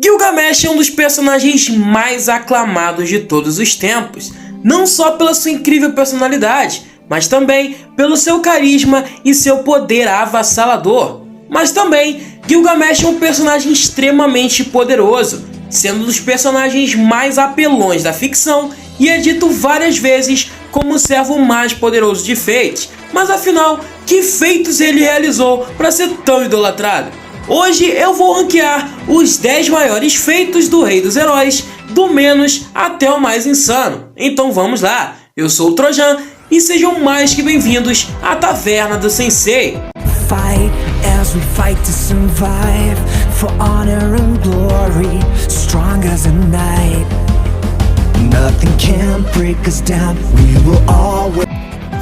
Gilgamesh é um dos personagens mais aclamados de todos os tempos, não só pela sua incrível personalidade, mas também pelo seu carisma e seu poder avassalador. Mas também, Gilgamesh é um personagem extremamente poderoso, sendo um dos personagens mais apelões da ficção e é dito várias vezes como o servo mais poderoso de feitos. Mas afinal, que feitos ele realizou para ser tão idolatrado? Hoje eu vou ranquear os 10 maiores feitos do Rei dos Heróis, do menos até o mais insano. Então vamos lá, eu sou o Trojan e sejam mais que bem-vindos à Taverna do Sensei. Fight as we fight to survive, for honor and glory, strong as a knight. Nothing can break us down, we will always...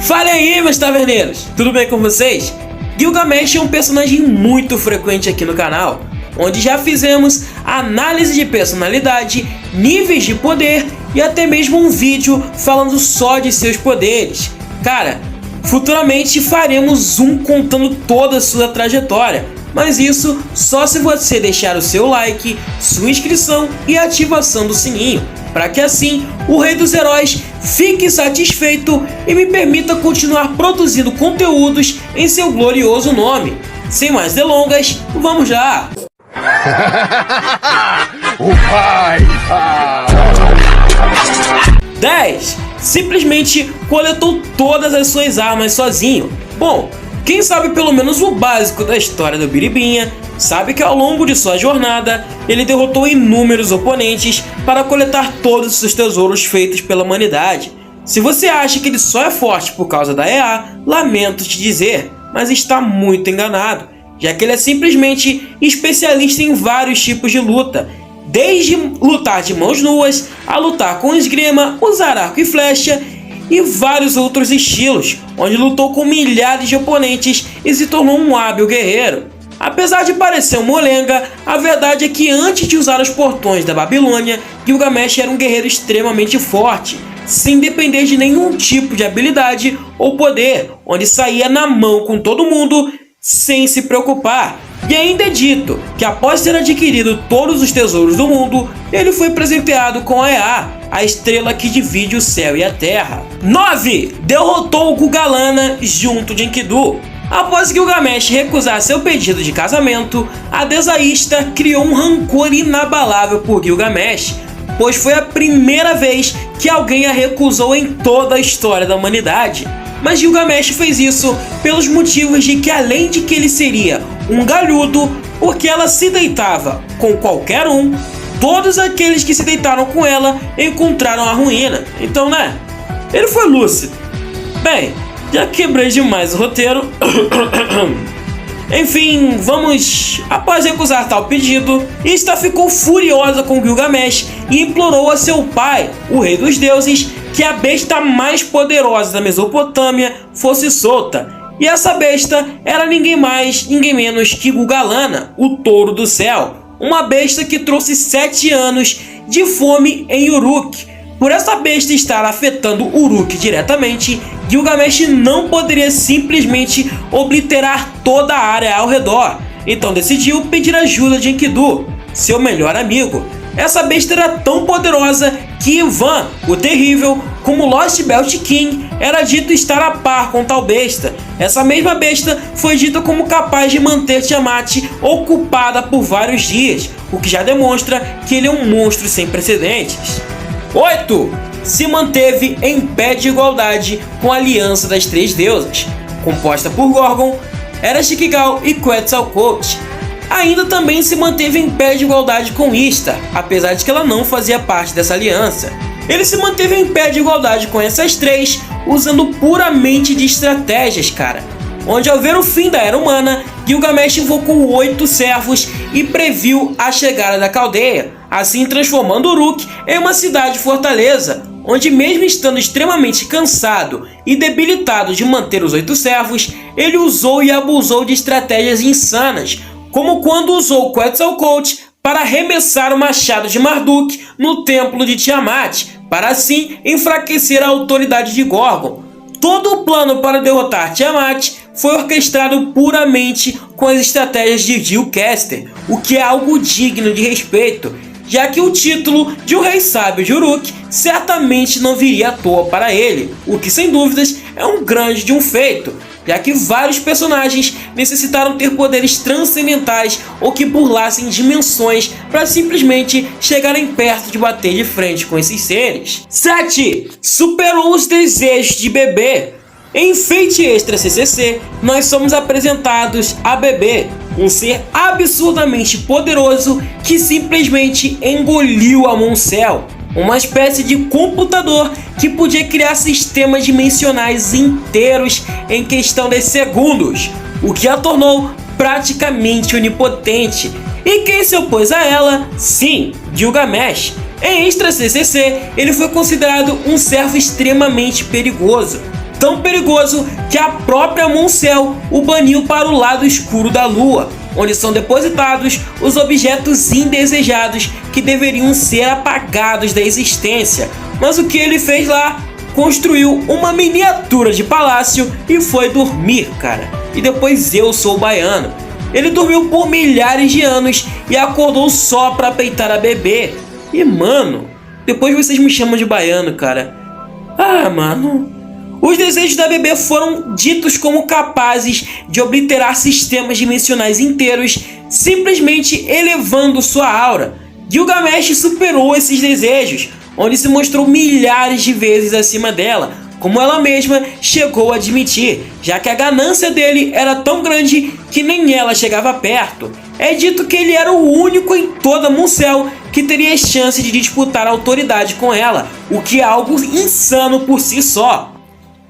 Fala aí, meus taverneiros, tudo bem com vocês? Gilgamesh é um personagem muito frequente aqui no canal, onde já fizemos análise de personalidade, níveis de poder e até mesmo um vídeo falando só de seus poderes. Cara, futuramente faremos um contando toda a sua trajetória, mas isso só se você deixar o seu like, sua inscrição e ativação do sininho, para que assim o Rei dos Heróis fique satisfeito e me permita continuar produzindo conteúdos em seu glorioso nome. Sem mais delongas, vamos lá! O pai! 10. Simplesmente coletou todas as suas armas sozinho. Bom, quem sabe pelo menos o básico da história do Biribinha, sabe que ao longo de sua jornada, ele derrotou inúmeros oponentes para coletar todos os tesouros feitos pela humanidade. Se você acha que ele só é forte por causa da EA, lamento te dizer, mas está muito enganado, já que ele é simplesmente especialista em vários tipos de luta, desde lutar de mãos nuas, a lutar com esgrima, usar arco e flecha, e vários outros estilos, onde lutou com milhares de oponentes e se tornou um hábil guerreiro. Apesar de parecer um molenga, a verdade é que antes de usar os portões da Babilônia, Gilgamesh era um guerreiro extremamente forte, sem depender de nenhum tipo de habilidade ou poder, onde saía na mão com todo mundo sem se preocupar. E ainda é dito que após ter adquirido todos os tesouros do mundo, ele foi presenteado com a Ea, a estrela que divide o céu e a terra. 9. Derrotou Gugalana junto de Enkidu. Após Gilgamesh recusar seu pedido de casamento, a desaísta criou um rancor inabalável por Gilgamesh, pois foi a primeira vez que alguém a recusou em toda a história da humanidade. Mas Gilgamesh fez isso pelos motivos de que, além de que ele seria um galhudo, porque ela se deitava com qualquer um, todos aqueles que se deitaram com ela encontraram a ruína. Então, né? Ele foi lúcido. Bem, já quebrei demais o roteiro. Enfim, vamos... Após recusar tal pedido, Ista ficou furiosa com Gilgamesh e implorou a seu pai, o Rei dos Deuses, que a besta mais poderosa da Mesopotâmia fosse solta. E essa besta era ninguém mais, ninguém menos que Gugalana, o touro do céu, uma besta que trouxe 7 anos de fome em Uruk. Por essa besta estar afetando Uruk diretamente, Gilgamesh não poderia simplesmente obliterar toda a área ao redor, então decidiu pedir ajuda de Enkidu, seu melhor amigo. Essa besta era tão poderosa que Ivan, o Terrível, como Lost Belt King, era dito estar a par com tal besta. Essa mesma besta foi dita como capaz de manter Tiamat ocupada por vários dias, o que já demonstra que ele é um monstro sem precedentes. 8. Se manteve em pé de igualdade com a Aliança das Três Deusas, composta por Gorgon, Ereshkigal e Quetzalcoatl. Ainda também se manteve em pé de igualdade com Ishtar, apesar de que ela não fazia parte dessa aliança. Ele se manteve em pé de igualdade com essas três, usando puramente de estratégias, cara. Onde, ao ver o fim da Era Humana, Gilgamesh invocou 8 servos e previu a chegada da Caldeia, assim transformando Uruk em uma cidade-fortaleza, onde, mesmo estando extremamente cansado e debilitado de manter os 8 servos, ele usou e abusou de estratégias insanas, como quando usou Quetzalcoatl para arremessar o machado de Marduk no templo de Tiamat, para assim enfraquecer a autoridade de Gorgon. Todo o plano para derrotar Tiamat foi orquestrado puramente com as estratégias de Gil Caster, o que é algo digno de respeito, já que o título de O Rei Sábio de Uruk certamente não viria à toa para ele, o que sem dúvidas é um grande de um feito, já que vários personagens necessitaram ter poderes transcendentais ou que burlassem dimensões para simplesmente chegarem perto de bater de frente com esses seres. 7. Superou os desejos de Bebê. Em Fate Extra CCC, nós somos apresentados a Bebê, um ser absurdamente poderoso que simplesmente engoliu a Moncel, uma espécie de computador que podia criar sistemas dimensionais inteiros em questão de segundos, o que a tornou praticamente onipotente. E quem se opôs a ela? Sim, Gilgamesh. Em Extra CCC, ele foi considerado um servo extremamente perigoso, tão perigoso que a própria Moncel o baniu para o lado escuro da lua, onde são depositados os objetos indesejados que deveriam ser apagados da existência. Mas o que ele fez lá? Construiu uma miniatura de palácio e foi dormir, cara. E depois eu sou o baiano. Ele dormiu por milhares de anos e acordou só pra peitar a Bebê. E mano, depois vocês me chamam de baiano, cara. Ah, mano. Os desejos da Bebê foram ditos como capazes de obliterar sistemas dimensionais inteiros, simplesmente elevando sua aura. Gilgamesh superou esses desejos, onde se mostrou milhares de vezes acima dela, como ela mesma chegou a admitir, já que a ganância dele era tão grande que nem ela chegava perto. É dito que ele era o único em toda Moncel que teria chance de disputar a autoridade com ela, o que é algo insano por si só.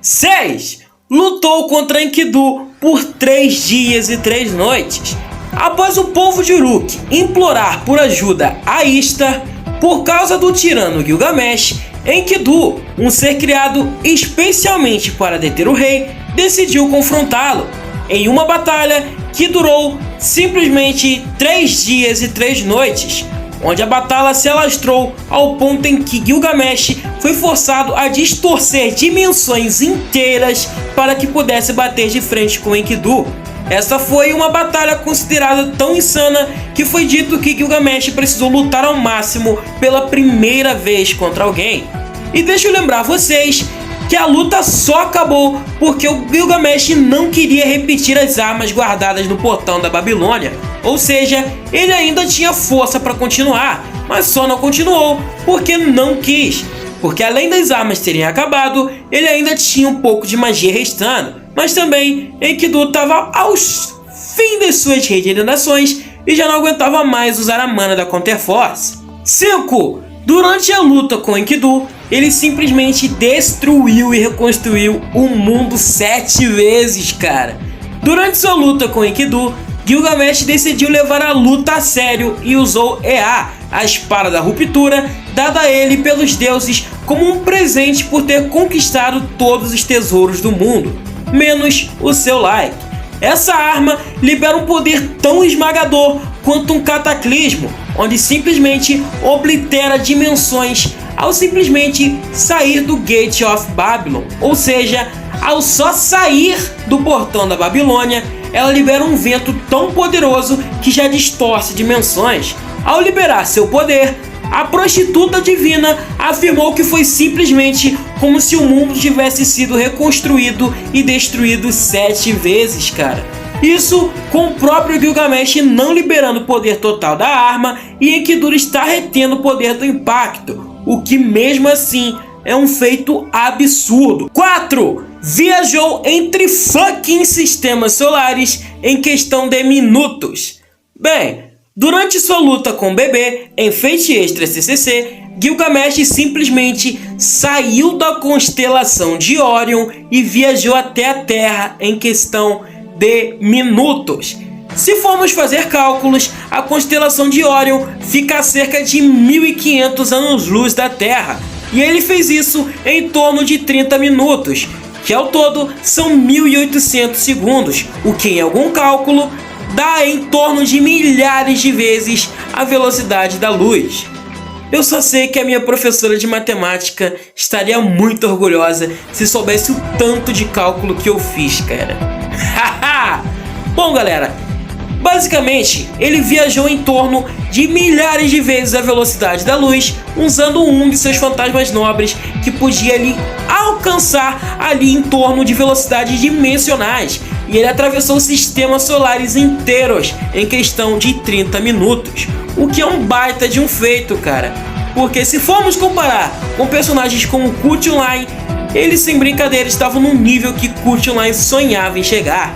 6. Lutou contra Enkidu por 3 dias e 3 noites. Após o povo de Uruk implorar por ajuda a Ishtar por causa do tirano Gilgamesh, Enkidu, um ser criado especialmente para deter o rei, decidiu confrontá-lo em uma batalha que durou simplesmente 3 dias e 3 noites, onde a batalha se alastrou ao ponto em que Gilgamesh foi forçado a distorcer dimensões inteiras para que pudesse bater de frente com Enkidu. Essa foi uma batalha considerada tão insana que foi dito que Gilgamesh precisou lutar ao máximo pela primeira vez contra alguém. E deixa eu lembrar vocês que a luta só acabou porque o Gilgamesh não queria repetir as armas guardadas no portão da Babilônia. Ou seja, ele ainda tinha força para continuar, mas só não continuou porque não quis. Porque além das armas terem acabado, ele ainda tinha um pouco de magia restando. Mas também Enkidu estava aos fins das suas regenerações e já não aguentava mais usar a mana da Counterforce. 5. Durante a luta com Enkidu, ele simplesmente destruiu e reconstruiu o mundo 7 vezes, cara. Durante sua luta com Enkidu, Gilgamesh decidiu levar a luta a sério e usou Ea, a espada da ruptura, dada a ele pelos deuses como um presente por ter conquistado todos os tesouros do mundo, menos o seu like. Essa arma libera um poder tão esmagador quanto um cataclismo, onde simplesmente oblitera dimensões ao simplesmente sair do Gate of Babylon, ou seja, ao só sair do portão da Babilônia, ela libera um vento tão poderoso que já distorce dimensões. Ao liberar seu poder, a prostituta divina afirmou que foi simplesmente como se o mundo tivesse sido reconstruído e destruído 7 vezes, cara. Isso com o próprio Gilgamesh não liberando o poder total da arma e Enkidu está retendo o poder do impacto, o que mesmo assim é um feito absurdo. 4. Viajou entre fucking sistemas solares em questão de minutos. Bem, durante sua luta com o Bebê em Fate Extra CCC, Gilgamesh simplesmente saiu da constelação de Orion e viajou até a Terra em questão de minutos. Se formos fazer cálculos, a constelação de Orion fica a cerca de 1500 anos-luz da Terra, e ele fez isso em torno de 30 minutos, que ao todo são 1800 segundos, o que em algum cálculo dá em torno de milhares de vezes a velocidade da luz. Eu só sei que a minha professora de matemática estaria muito orgulhosa se soubesse o tanto de cálculo que eu fiz, cara. Bom, galera, basicamente ele viajou em torno de milhares de vezes a velocidade da luz, usando um de seus fantasmas nobres que podia ali alcançar ali em torno de velocidades dimensionais, e ele atravessou sistemas solares inteiros em questão de 30 minutos, o que é um baita de um feito, cara, porque se formos comparar com personagens como Kurt Online, eles sem brincadeira estavam no nível que Kurt Online sonhava em chegar.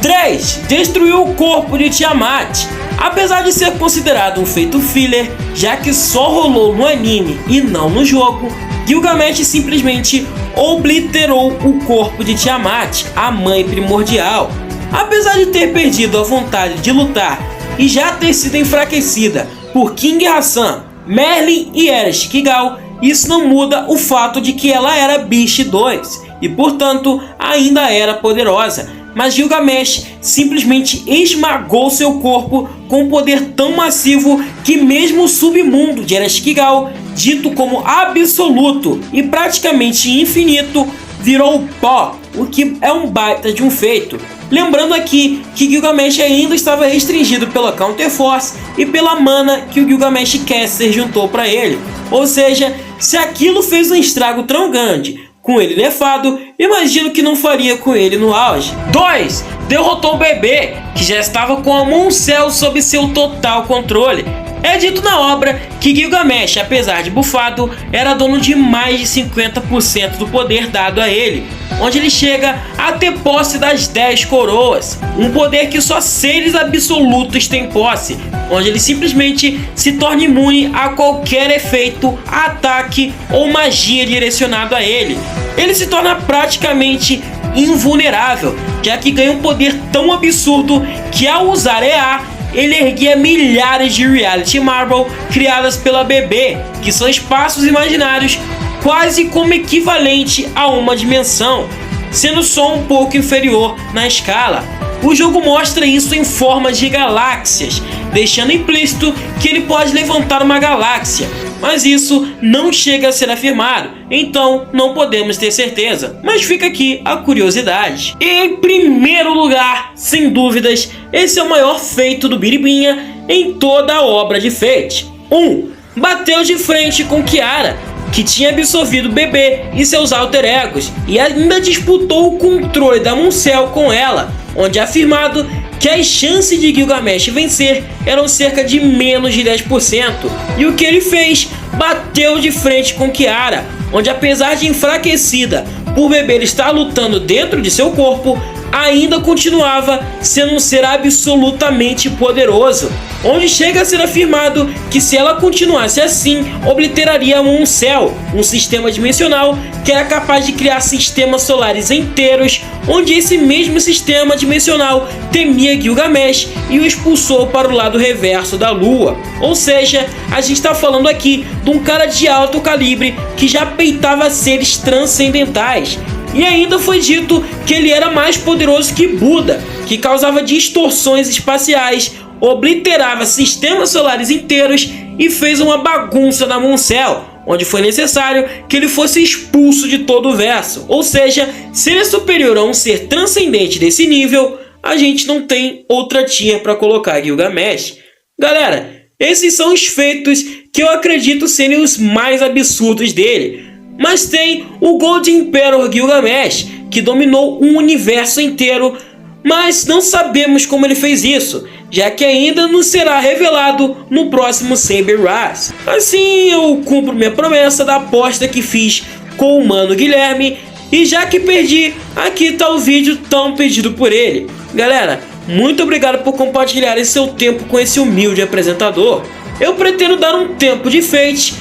3. Destruiu o corpo de Tiamat. Apesar de ser considerado um feito filler, já que só rolou no anime e não no jogo, Gilgamesh simplesmente obliterou o corpo de Tiamat, a mãe primordial. Apesar de ter perdido a vontade de lutar e já ter sido enfraquecida por King Hassan, Merlin e Eresh Kigal, isso não muda o fato de que ela era Beast 2 e, portanto, ainda era poderosa. Mas Gilgamesh simplesmente esmagou seu corpo com um poder tão massivo que mesmo o submundo de Eresh Kigal, dito como absoluto e praticamente infinito, virou pó, o que é um baita de um feito. Lembrando aqui que Gilgamesh ainda estava restringido pela Counter Force e pela mana que o Gilgamesh Caster juntou para ele. Ou seja, se aquilo fez um estrago tão grande com ele nerfado, imagino que não faria com ele no auge. 2. Derrotou o bebê, que já estava com a Muncel sob seu total controle. É dito na obra que Gilgamesh, apesar de bufado, era dono de mais de 50% do poder dado a ele, onde ele chega a ter posse das 10 coroas, um poder que só seres absolutos têm posse, onde ele simplesmente se torna imune a qualquer efeito, ataque ou magia direcionado a ele. Ele se torna praticamente invulnerável, já que ganha um poder tão absurdo que ao usar EA, ele erguia milhares de Reality Marble criadas pela BB, que são espaços imaginários quase como equivalente a uma dimensão, sendo só um pouco inferior na escala. O jogo mostra isso em formas de galáxias, deixando implícito que ele pode levantar uma galáxia, mas isso não chega a ser afirmado, então não podemos ter certeza, mas fica aqui a curiosidade. E em primeiro lugar, sem dúvidas, esse é o maior feito do Biribinha em toda a obra de Fate. 1. Bateu de frente com Kiara, que tinha absorvido o bebê e seus alter egos, e ainda disputou o controle da Muncel com ela, onde é afirmado que as chances de Gilgamesh vencer eram cerca de menos de 10%. E o que ele fez? Bateu de frente com Kiara, onde apesar de enfraquecida por bebê estar lutando dentro de seu corpo, ainda continuava sendo um ser absolutamente poderoso, onde chega a ser afirmado que se ela continuasse assim, obliteraria a Muncel, um sistema dimensional que era capaz de criar sistemas solares inteiros, onde esse mesmo sistema dimensional temia Gilgamesh e o expulsou para o lado reverso da Lua. Ou seja, a gente está falando aqui de um cara de alto calibre que já peitava seres transcendentais. E ainda foi dito que ele era mais poderoso que Buda, que causava distorções espaciais, obliterava sistemas solares inteiros e fez uma bagunça na Muncel, onde foi necessário que ele fosse expulso de todo o verso. Ou seja, se ele é superior a um ser transcendente desse nível, a gente não tem outra tier para colocar Gilgamesh. Galera, esses são os feitos que eu acredito serem os mais absurdos dele. Mas tem o Gold Emperor Gilgamesh, que dominou um universo inteiro, mas não sabemos como ele fez isso, já que ainda nos será revelado no próximo Saber Wars. Assim eu cumpro minha promessa da aposta que fiz com o mano Guilherme, e já que perdi, aqui tá o vídeo tão pedido por ele. Galera, muito obrigado por compartilhar seu tempo com esse humilde apresentador. Eu pretendo dar um tempo de Fate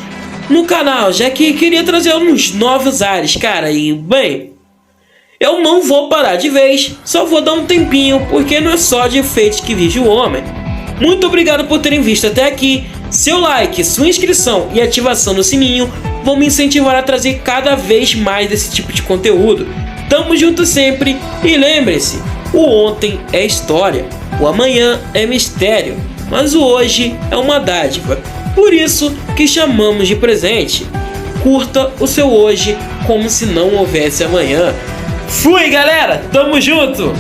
no canal, já que queria trazer uns novos ares, cara, e bem, eu não vou parar de vez, só vou dar um tempinho, porque não é só de Fate que vive o homem. Muito obrigado por terem visto até aqui. Seu like, sua inscrição e ativação no sininho vão me incentivar a trazer cada vez mais desse tipo de conteúdo. Tamo junto sempre, e lembre-se, o ontem é história, o amanhã é mistério, mas o hoje é uma dádiva. Por isso que chamamos de presente. Curta o seu hoje como se não houvesse amanhã. Fui, galera! Tamo junto!